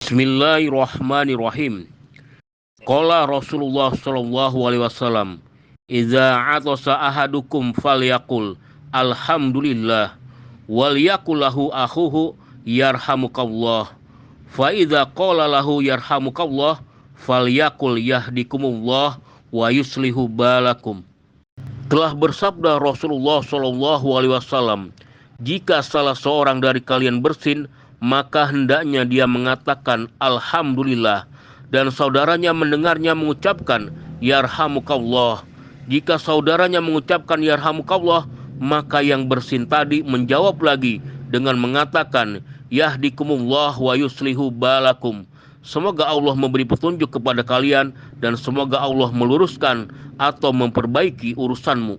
Bismillahirrahmanirrahim. Qala Rasulullah sallallahu alaihi wasallam, "Idza atasa ahadukum falyaqul alhamdulillah wal yakul lahu akhuhu yarhamukallah. Fa idza qala lahu yarhamukallah falyakul yahdikumullah wa yuslihu balakum." Telah bersabda Rasulullah sallallahu alaihi wasallam, "Jika salah seorang dari kalian bersin, maka hendaknya dia mengatakan alhamdulillah, dan saudaranya mendengarnya mengucapkan yarhamukallah. Jika saudaranya mengucapkan yarhamukallah, maka yang bersin tadi menjawab lagi dengan mengatakan yahdikumullah wa yuslihu balakum. Semoga Allah memberi petunjuk kepada kalian dan semoga Allah meluruskan atau memperbaiki urusanmu."